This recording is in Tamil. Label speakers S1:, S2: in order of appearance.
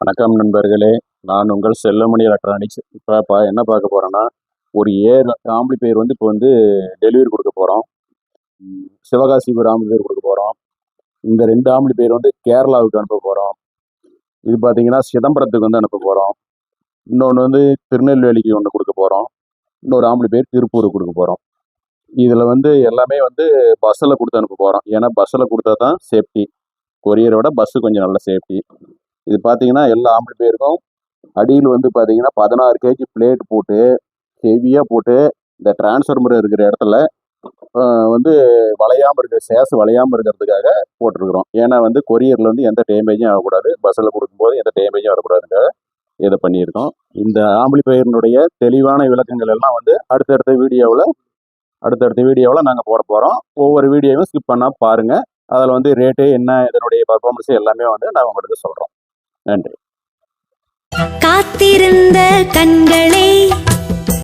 S1: வணக்கம் நண்பர்களே, நான் உங்கள் செல்லமணி எலக்ட்ரானிக்ஸ். இப்போ என்ன பார்க்க போகிறோன்னா, ஒரு 7 ஆம்பிளிஃபையர் இப்போ டெலிவரி கொடுக்க போகிறோம். சிவகாசிக்கு ஒரு ஆம்பிளிஃபையர் கொடுக்க போகிறோம். இந்த 2 ஆம்பிளிஃபையர் கேரளாவுக்கு அனுப்ப போகிறோம். இது பார்த்தீங்கன்னா சிதம்பரத்துக்கு அனுப்ப போகிறோம். இன்னொன்று திருநெல்வேலிக்கு ஒன்று கொடுக்க போகிறோம். இன்னொரு ஆம்பிளிஃபையர் திருப்பூருக்கு கொடுக்க போகிறோம். இதில் எல்லாமே பஸ்ஸில் கொடுத்து அனுப்ப போகிறோம். ஏன்னா பஸ்ஸில் கொடுத்தா தான் சேஃப்டி. கொரியரை விட பஸ்ஸு கொஞ்சம் நல்ல சேஃப்டி. இது பார்த்தீங்கன்னா எல்லா ஆம்பிளிஃபையருக்கும் அடியில் பார்த்தீங்கன்னா 16 கேஜி பிளேட் போட்டு ஹெவியாக போட்டு இந்த டிரான்ஸ்ஃபார்மர் இருக்கிற இடத்துல வளையாமல் இருக்கிற சேஸ் வளையாமல் இருக்கிறதுக்காக போட்டிருக்கிறோம். ஏன்னா கொரியரில் எந்த டேமேஜும் ஆகக்கூடாது, பஸ்ஸில் கொடுக்கும்போது எந்த டேமேஜும் வரக்கூடாதுக்காக இதை பண்ணியிருக்கோம். இந்த ஆம்பிளிஃபையரினுடைய தெளிவான விளக்கங்கள் எல்லாம் அடுத்தடுத்த வீடியோவில் நாங்கள் போட போகிறோம். ஒவ்வொரு வீடியோவும் ஸ்கிப் பண்ணால் பாருங்கள். அதில் ரேட்டு என்ன, இதனுடைய பர்ஃபார்மன்ஸ் எல்லாமே நான் உங்களுக்கு சொல்கிறோம். நன்றி.
S2: காத்திருந்த கண்கள்